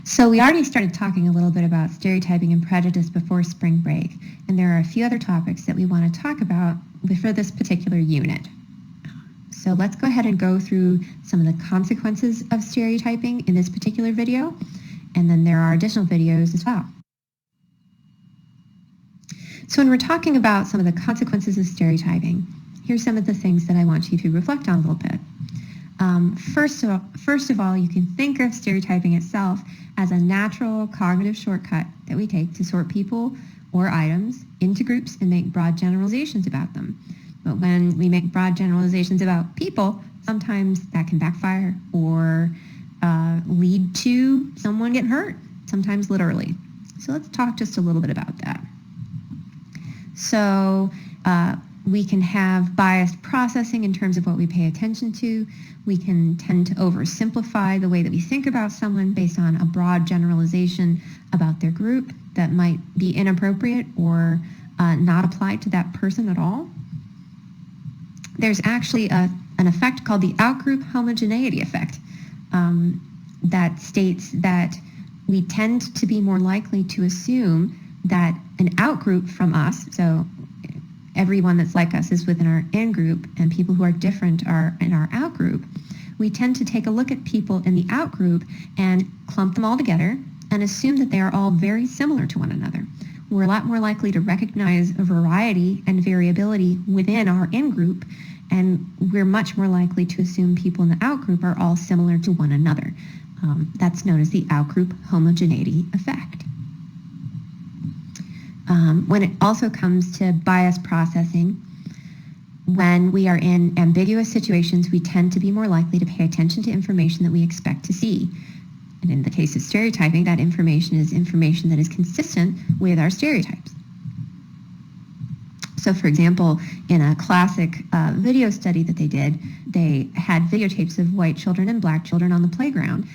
So we already started talking a little bit about stereotyping and prejudice before spring break, and there are a few other topics that we want to talk about for this particular unit. So let's go ahead and go through some of the consequences of stereotyping in this particular video, and then there are additional videos as well. So when we're talking about some of the consequences of stereotyping, here's some of the things that I want you to reflect on a little bit. First of all, you can think of stereotyping itself as a natural cognitive shortcut that we take to sort people or items into groups and make broad generalizations about them. But when we make broad generalizations about people, sometimes that can backfire or lead to someone getting hurt, sometimes literally. So let's talk just a little bit about that. So we can have biased processing in terms of what we pay attention to. We can tend to oversimplify the way that we think about someone based on a broad generalization about their group that might be inappropriate or not applied to that person at all. There's actually an effect called the outgroup homogeneity effect that states that we tend to be more likely to assume that an outgroup from us, so everyone that's like us is within our in-group and people who are different are in our out-group, we tend to take a look at people in the out-group and clump them all together and assume that they are all very similar to one another. We're a lot more likely to recognize a variety and variability within our in-group, and we're much more likely to assume people in the out-group are all similar to one another. That's known as the outgroup homogeneity effect. When it also comes to bias processing, when we are in ambiguous situations, we tend to be more likely to pay attention to information that we expect to see. And in the case of stereotyping, that information is information that is consistent with our stereotypes. So for example, in a classic video study that they did, they had videotapes of white children and black children on the playground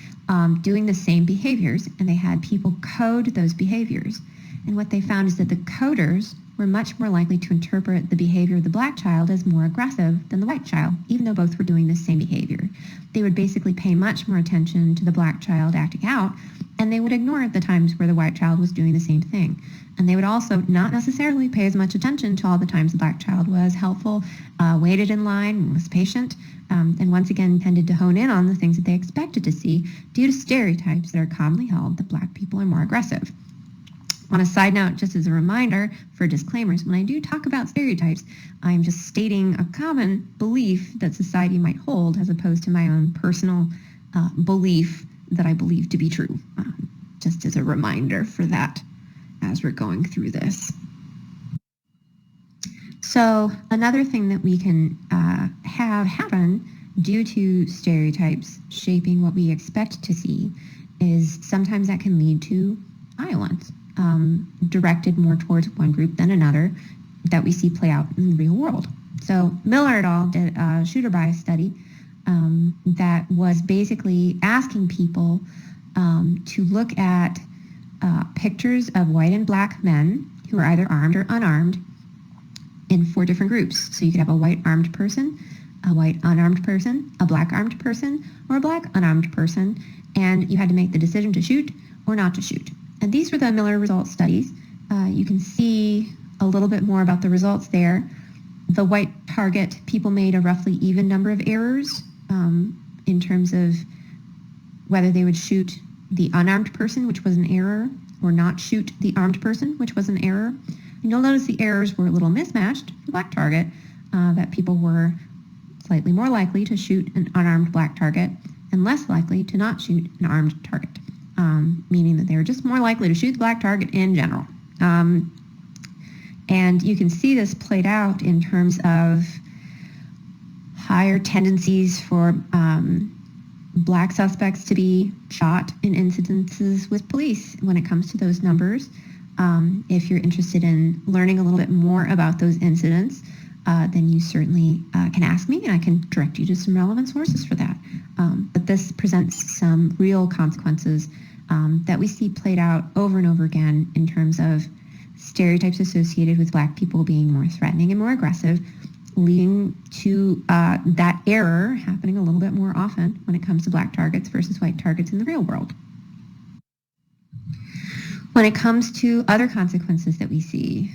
doing the same behaviors, and they had people code those behaviors. And what they found is that the coders were much more likely to interpret the behavior of the black child as more aggressive than the white child, even though both were doing the same behavior. They would basically pay much more attention to the black child acting out, and they would ignore the times where the white child was doing the same thing. And they would also not necessarily pay as much attention to all the times the black child was helpful, waited in line, was patient, and once again tended to hone in on the things that they expected to see due to stereotypes that are commonly held that black people are more aggressive. On a side note, just as a reminder for disclaimers, when I do talk about stereotypes, I'm just stating a common belief that society might hold as opposed to my own personal belief that I believe to be true. Just as a reminder for that as we're going through this. So another thing that we can have happen due to stereotypes shaping what we expect to see is sometimes that can lead to violence. Directed more towards one group than another that we see play out in the real world. So Miller et al. Did a shooter bias study that was basically asking people to look at pictures of white and black men who are either armed or unarmed in 4 different groups. So you could have a white armed person, a white unarmed person, a black armed person, or a black unarmed person, and you had to make the decision to shoot or not to shoot. And these were the Miller results studies. You can see a little bit more about the results there. The white target, people made a roughly even number of errors in terms of whether they would shoot the unarmed person, which was an error, or not shoot the armed person, which was an error. And you'll notice the errors were a little mismatched for the black target, that people were slightly more likely to shoot an unarmed black target and less likely to not shoot an armed target. Meaning that they were just more likely to shoot the black target in general. And you can see this played out in terms of higher tendencies for black suspects to be shot in incidences with police when it comes to those numbers. If you're interested in learning a little bit more about those incidents, then you certainly can ask me and I can direct you to some relevant sources for that. But this presents some real consequences that we see played out over and over again in terms of stereotypes associated with black people being more threatening and more aggressive, leading to that error happening a little bit more often when it comes to black targets versus white targets in the real world. When it comes to other consequences that we see,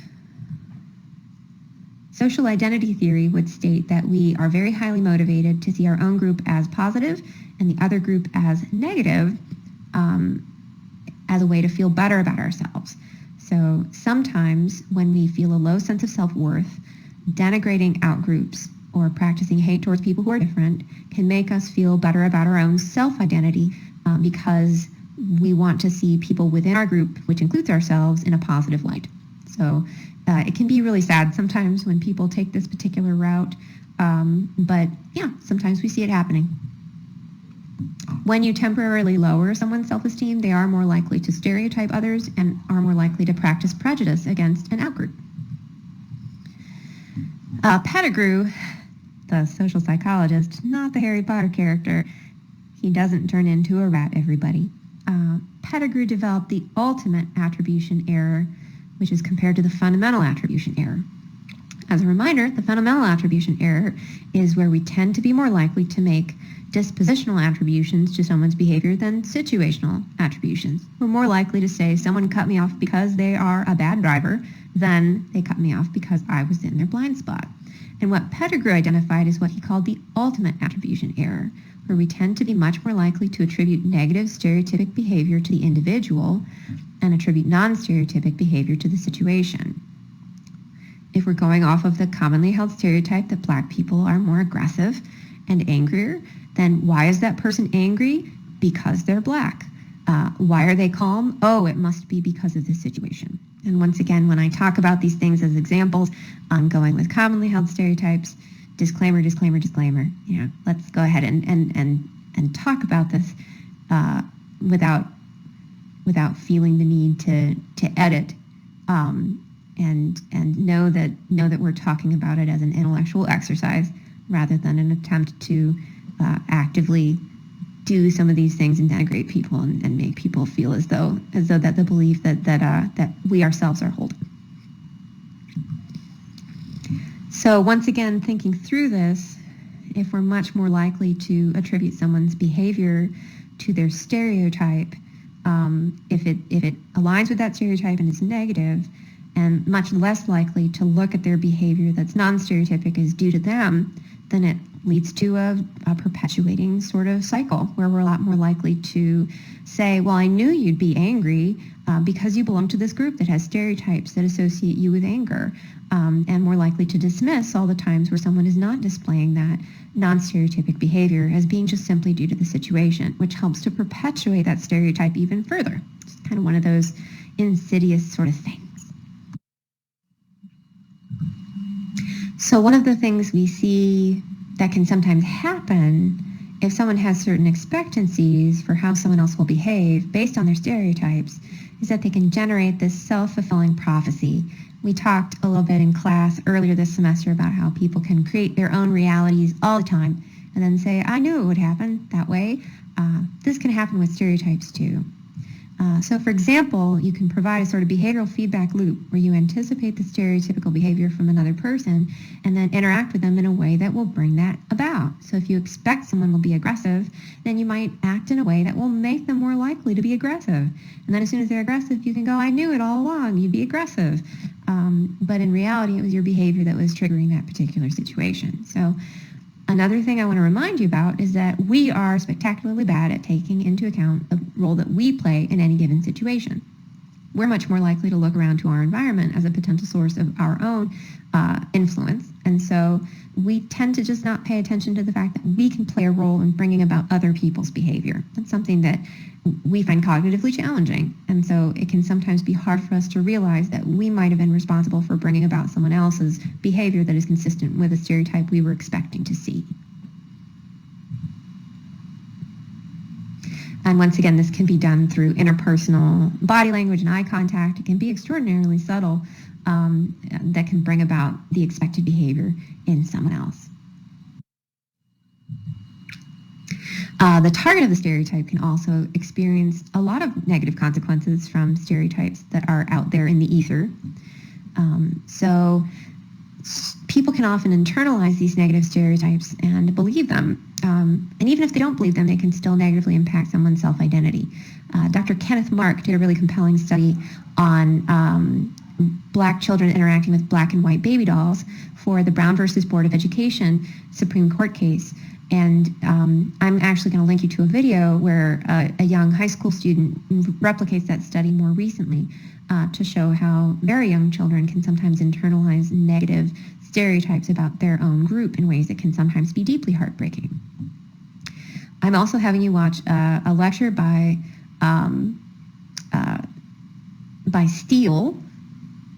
social identity theory would state that we are very highly motivated to see our own group as positive and the other group as negative, as a way to feel better about ourselves. So sometimes when we feel a low sense of self-worth, denigrating outgroups or practicing hate towards people who are different can make us feel better about our own self-identity, because we want to see people within our group, which includes ourselves, in a positive light. So it can be really sad sometimes when people take this particular route, but yeah, sometimes we see it happening. When you temporarily lower someone's self-esteem, they are more likely to stereotype others and are more likely to practice prejudice against an outgroup. Pettigrew, the social psychologist, not the Harry Potter character, he doesn't turn into a rat, everybody. Pettigrew developed the ultimate attribution error, which is compared to the fundamental attribution error. As a reminder, the fundamental attribution error is where we tend to be more likely to make dispositional attributions to someone's behavior than situational attributions. We're more likely to say someone cut me off because they are a bad driver than they cut me off because I was in their blind spot. And what Pettigrew identified is what he called the ultimate attribution error, where we tend to be much more likely to attribute negative stereotypic behavior to the individual and attribute non-stereotypic behavior to the situation. If we're going off of the commonly held stereotype that Black people are more aggressive and angrier, then why is that person angry? Because they're Black. Why are they calm? Oh, it must be because of the situation. And once again, when I talk about these things as examples, I'm going with commonly held stereotypes. Disclaimer, disclaimer, disclaimer. You know, let's go ahead and talk about this without feeling the need to edit, and know that we're talking about it as an intellectual exercise rather than an attempt to actively do some of these things and denigrate people and make people feel as though that the belief that we ourselves are holding. So once again, thinking through this, if we're much more likely to attribute someone's behavior to their stereotype, if it aligns with that stereotype and is negative, and much less likely to look at their behavior that's non-stereotypic as due to them, then it leads to a perpetuating sort of cycle where we're a lot more likely to say, well, I knew you'd be angry because you belong to this group that has stereotypes that associate you with anger, and more likely to dismiss all the times where someone is not displaying that non-stereotypic behavior as being just simply due to the situation, which helps to perpetuate that stereotype even further. It's kind of one of those insidious sort of things. So one of the things we see that can sometimes happen if someone has certain expectancies for how someone else will behave based on their stereotypes is that they can generate this self-fulfilling prophecy. We talked a little bit in class earlier this semester about how people can create their own realities all the time and then say, I knew it would happen that way. This can happen with stereotypes too. So for example, you can provide a sort of behavioral feedback loop where you anticipate the stereotypical behavior from another person and then interact with them in a way that will bring that about. So if you expect someone will be aggressive, then you might act in a way that will make them more likely to be aggressive. And then as soon as they're aggressive, you can go, I knew it all along, you'd be aggressive. But in reality, it was your behavior that was triggering that particular situation. So another thing I want to remind you about is that we are spectacularly bad at taking into account the role that we play in any given situation. We're much more likely to look around to our environment as a potential source of our own influence. And so we tend to just not pay attention to the fact that we can play a role in bringing about other people's behavior. That's something that we find cognitively challenging. And so it can sometimes be hard for us to realize that we might have been responsible for bringing about someone else's behavior that is consistent with a stereotype we were expecting to see. And once again, this can be done through interpersonal body language and eye contact. It can be extraordinarily subtle, that can bring about the expected behavior in someone else. The target of the stereotype can also experience a lot of negative consequences from stereotypes that are out there in the ether. So people can often internalize these negative stereotypes and believe them. And even if they don't believe them, they can still negatively impact someone's self-identity. Dr. Kenneth Mark did a really compelling study on Black children interacting with black and white baby dolls for the Brown versus Board of Education Supreme Court case. And I'm actually going to link you to a video where a young high school student replicates that study more recently to show how very young children can sometimes internalize negative stereotypes about their own group in ways that can sometimes be deeply heartbreaking. I'm also having you watch a lecture by Steele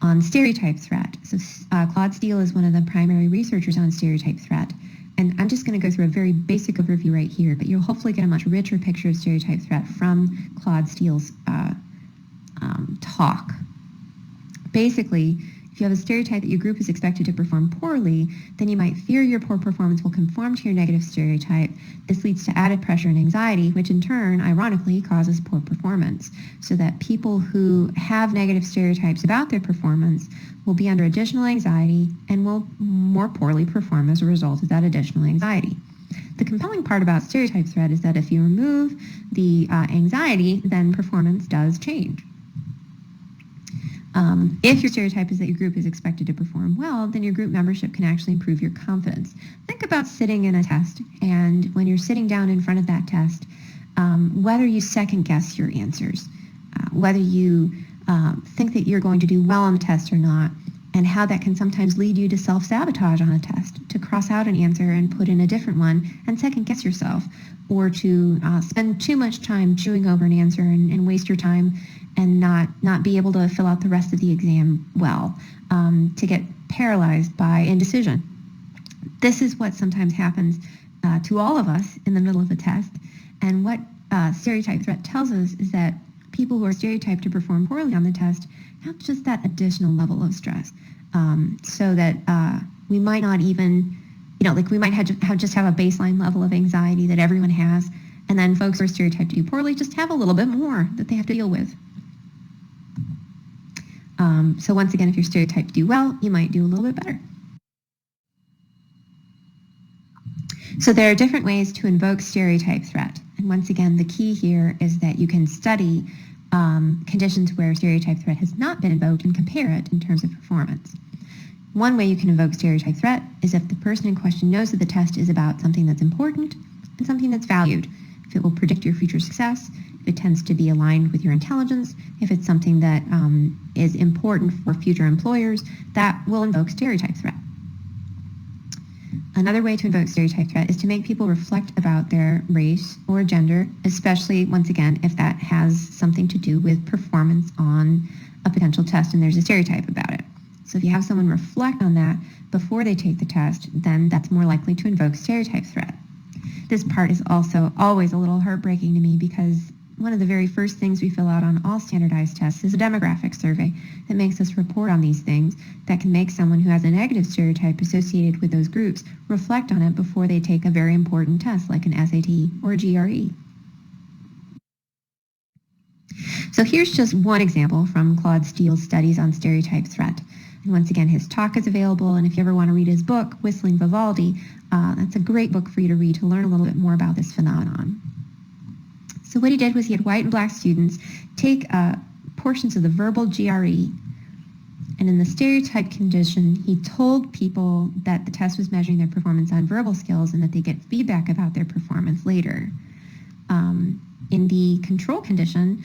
on stereotype threat. So Claude Steele is one of the primary researchers on stereotype threat. And I'm just going to go through a very basic overview right here, but you'll hopefully get a much richer picture of stereotype threat from Claude Steele's talk. Basically, if you have a stereotype that your group is expected to perform poorly, then you might fear your poor performance will conform to your negative stereotype. This leads to added pressure and anxiety, which in turn, ironically, causes poor performance. So that people who have negative stereotypes about their performance will be under additional anxiety and will more poorly perform as a result of that additional anxiety. The compelling part about stereotype threat is that if you remove the anxiety, then performance does change. If your stereotype is that your group is expected to perform well, then your group membership can actually improve your confidence. Think about sitting in a test, and when you're sitting down in front of that test, whether you second guess your answers, whether you think that you're going to do well on the test or not, and how that can sometimes lead you to self-sabotage on a test, to cross out an answer and put in a different one and second guess yourself, or to spend too much time chewing over an answer and waste your time and not be able to fill out the rest of the exam well, to get paralyzed by indecision. This is what sometimes happens to all of us in the middle of a test. And what stereotype threat tells us is that people who are stereotyped to perform poorly on the test have just that additional level of stress, so that we might not even, we might have a baseline level of anxiety that everyone has, and then folks who are stereotyped to do poorly just have a little bit more that they have to deal with. So once again, if you're stereotyped to do well, you might do a little bit better. So there are different ways to invoke stereotype threat. And once again, the key here is that you can study conditions where stereotype threat has not been invoked and compare it in terms of performance. One way you can invoke stereotype threat is if the person in question knows that the test is about something that's important and something that's valued. If it will predict your future success, if it tends to be aligned with your intelligence, if it's something that is important for future employers, that will invoke stereotype threat. Another way to invoke stereotype threat is to make people reflect about their race or gender, especially, once again, if that has something to do with performance on a potential test and there's a stereotype about it. So if you have someone reflect on that before they take the test, then that's more likely to invoke stereotype threat. This part is also always a little heartbreaking to me because one of the very first things we fill out on all standardized tests is a demographic survey that makes us report on these things that can make someone who has a negative stereotype associated with those groups reflect on it before they take a very important test like an SAT or a GRE. So here's just one example from Claude Steele's studies on stereotype threat. And once again, his talk is available, and if you ever want to read his book, Whistling Vivaldi, that's a great book for you to read to learn a little bit more about this phenomenon. So what he did was he had white and black students take portions of the verbal GRE, and in the stereotype condition, he told people that the test was measuring their performance on verbal skills and that they get feedback about their performance later. In the control condition,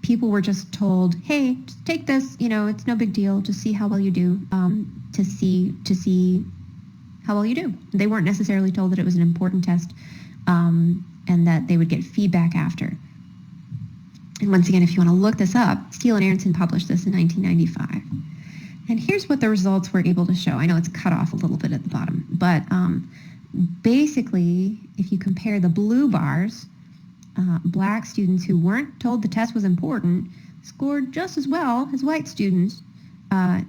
people were just told, hey, just take this, it's no big deal, just see how well you do, to see how well you do. They weren't necessarily told that it was an important test, and that they would get feedback after. And once again, if you want to look this up, Steele and Aronson published this in 1995. And here's what the results were able to show. I know it's cut off a little bit at the bottom, but basically, if you compare the blue bars, black students who weren't told the test was important scored just as well as white students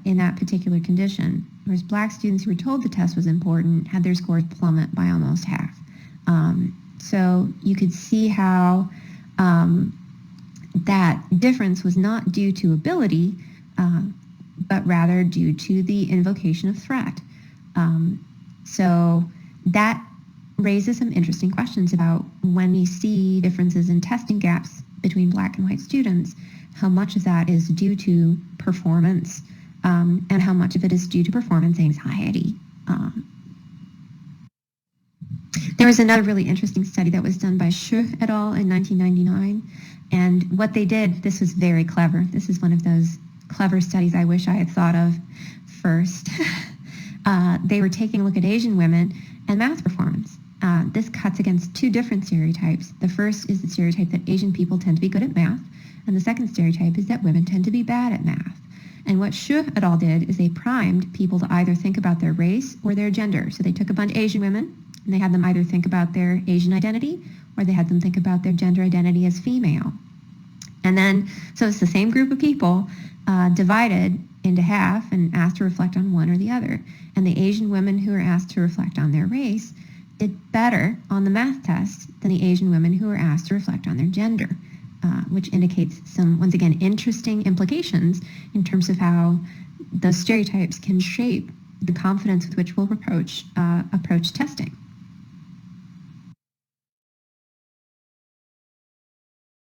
in that particular condition, whereas black students who were told the test was important had their scores plummet by almost half. So you could see how that difference was not due to ability, but rather due to the invocation of threat. So that raises some interesting questions about when we see differences in testing gaps between Black and white students, how much of that is due to performance, and how much of it is due to performance anxiety. There was another really interesting study that was done by Xu et al. In 1999, and what they did, this was very clever. This is one of those clever studies I wish I had thought of first. They were taking a look at Asian women and math performance. This cuts against two different stereotypes. The first is the stereotype that Asian people tend to be good at math, and the second stereotype is that women tend to be bad at math. And what Xu et al. Did is they primed people to either think about their race or their gender. So they took a bunch of Asian women, and they had them either think about their Asian identity, or they had them think about their gender identity as female. And then, so it's the same group of people divided into half and asked to reflect on one or the other. And the Asian women who were asked to reflect on their race did better on the math test than the Asian women who were asked to reflect on their gender, which indicates some, once again, interesting implications in terms of how those stereotypes can shape the confidence with which we'll approach testing.